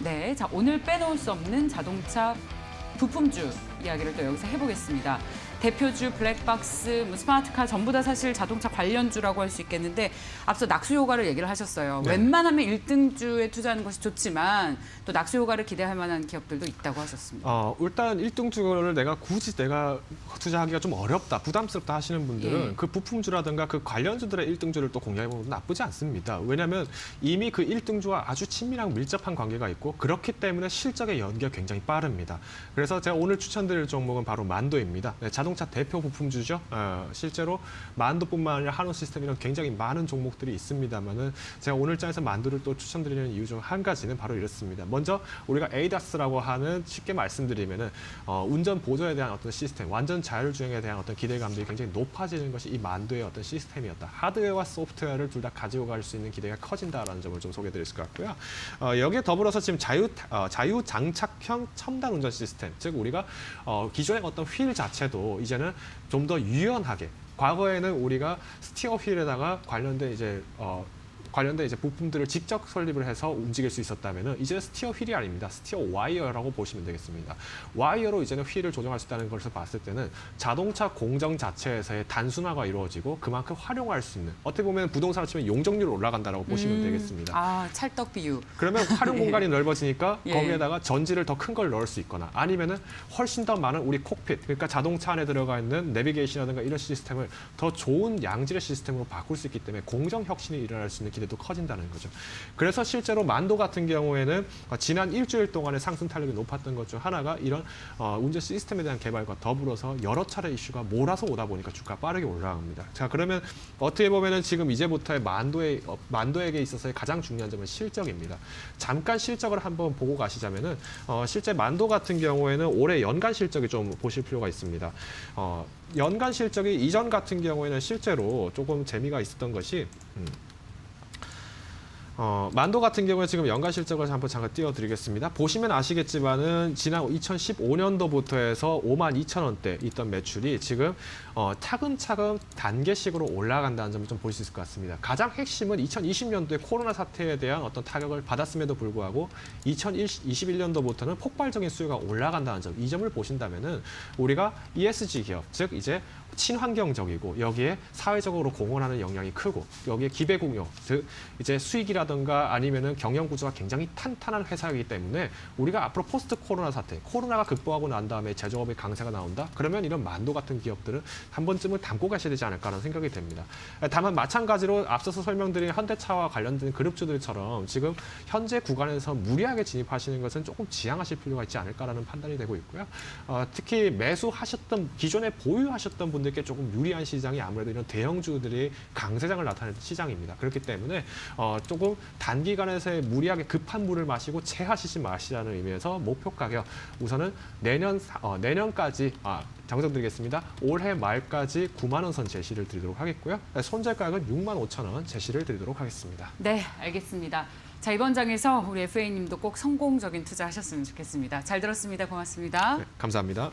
네, 자 오늘 빼놓을 수 없는 자동차 부품주 이야기를 또 여기서 해보겠습니다. 대표주, 블랙박스, 뭐 스마트카 전부 다 사실 자동차 관련주라고 할 수 있겠는데 앞서 낙수 효과를 얘기를 하셨어요. 네. 웬만하면 1등주에 투자하는 것이 좋지만 또 낙수 효과를 기대할 만한 기업들도 있다고 하셨습니다. 일단 1등주를 굳이 내가 투자하기가 좀 어렵다, 부담스럽다 하시는 분들은 예. 그 부품주라든가 그 관련주들의 1등주를 또 공략해보면 나쁘지 않습니다. 왜냐하면 이미 그 1등주와 아주 친밀하고 밀접한 관계가 있고 그렇기 때문에 실적의 연기가 굉장히 빠릅니다. 그래서 제가 오늘 추천드릴 종목은 바로 만도입니다. 네, 자동차 대표 부품주죠. 실제로 만도뿐만 아니라 한우시스템 이런 굉장히 많은 종목들이 있습니다만은 제가 오늘 장에서 만도를 또 추천드리는 이유 중 한 가지는 바로 이렇습니다. 먼저 우리가 ADAS라고 하는 쉽게 말씀드리면은 운전 보조에 대한 어떤 시스템, 완전 자율주행에 대한 어떤 기대감들이 굉장히 높아지는 것이 이 만도의 어떤 시스템이었다. 하드웨어와 소프트웨어를 둘 다 가지고 갈 수 있는 기대가 커진다라는 점을 좀 소개해드릴 것 같고요. 여기에 더불어서 지금 자유 장착형 첨단 운전 시스템, 즉 우리가 기존의 어떤 휠 자체도 이제는 좀 더 유연하게, 과거에는 우리가 스티어 휠에다가 관련된 이제 부품들을 직접 설립을 해서 움직일 수 있었다면은 이제 스티어 휠이 아닙니다. 스티어 와이어라고 보시면 되겠습니다. 와이어로 이제는 휠을 조정할 수 있다는 것을 봤을 때는 자동차 공정 자체에서의 단순화가 이루어지고 그만큼 활용할 수 있는, 어떻게 보면 부동산을 치면 용적률이 올라간다라고 보시면 되겠습니다. 아, 찰떡 비유. 그러면 활용 공간이 넓어지니까 예. 거기에다가 전지를 더 큰 걸 넣을 수 있거나 아니면은 훨씬 더 많은 우리 콕핏, 그러니까 자동차 안에 들어가 있는 내비게이션이라든가 이런 시스템을 더 좋은 양질의 시스템으로 바꿀 수 있기 때문에 공정 혁신이 일어날 수 있는 기대도 커진다는 거죠. 그래서 실제로 만도 같은 경우에는 지난 일주일 동안의 상승 탄력이 높았던 것 중 하나가 이런 운전 시스템에 대한 개발과 더불어서 여러 차례 이슈가 몰아서 오다 보니까 주가가 빠르게 올라갑니다. 자, 그러면 어떻게 보면은 지금 이제부터의 만도에게 있어서의 가장 중요한 점은 실적입니다. 잠깐 실적을 한번 보고 가시자면은 실제 만도 같은 경우에는 올해 연간 실적이 좀 보실 필요가 있습니다. 연간 실적이 이전 같은 경우에는 실제로 조금 재미가 있었던 것이 만도 같은 경우에 지금 연간 실적을 한번 잠깐 띄워드리겠습니다. 보시면 아시겠지만은 지난 2015년도부터 해서 52,000원대 있던 매출이 지금 차근차근 단계식으로 올라간다는 점을 좀 볼 수 있을 것 같습니다. 가장 핵심은 2020년도에 코로나 사태에 대한 어떤 타격을 받았음에도 불구하고 2021년도부터는 폭발적인 수요가 올라간다는 점, 이 점을 보신다면은 우리가 ESG 기업, 즉 이제 친환경적이고 여기에 사회적으로 공헌하는 영향이 크고 여기에 기배공유, 즉 이제 수익이라든가 아니면은 경영 구조가 굉장히 탄탄한 회사이기 때문에 우리가 앞으로 포스트 코로나 사태, 코로나가 극복하고 난 다음에 제조업의 강세가 나온다? 그러면 이런 만도 같은 기업들은 한 번쯤은 담고 가셔야 되지 않을까라는 생각이 됩니다. 다만 마찬가지로 앞서서 설명드린 현대차와 관련된 그룹주들처럼 지금 현재 구간에서 무리하게 진입하시는 것은 조금 지양하실 필요가 있지 않을까라는 판단이 되고 있고요. 특히 매수하셨던, 기존에 보유하셨던 분들께 조금 유리한 시장이 아무래도 이런 대형주들이 강세장을 나타내는 시장입니다. 그렇기 때문에 조금 단기간에서의 무리하게 급한 물을 마시고 체하시지 마시라는 의미에서 목표 가격 우선은 내년까지 정정드리겠습니다. 올해 말까지 9만 원 선 제시를 드리도록 하겠고요. 손절가격은 65,000원 제시를 드리도록 하겠습니다. 네, 알겠습니다. 자, 이번 장에서 우리 FA님도 꼭 성공적인 투자하셨으면 좋겠습니다. 잘 들었습니다. 고맙습니다. 네, 감사합니다.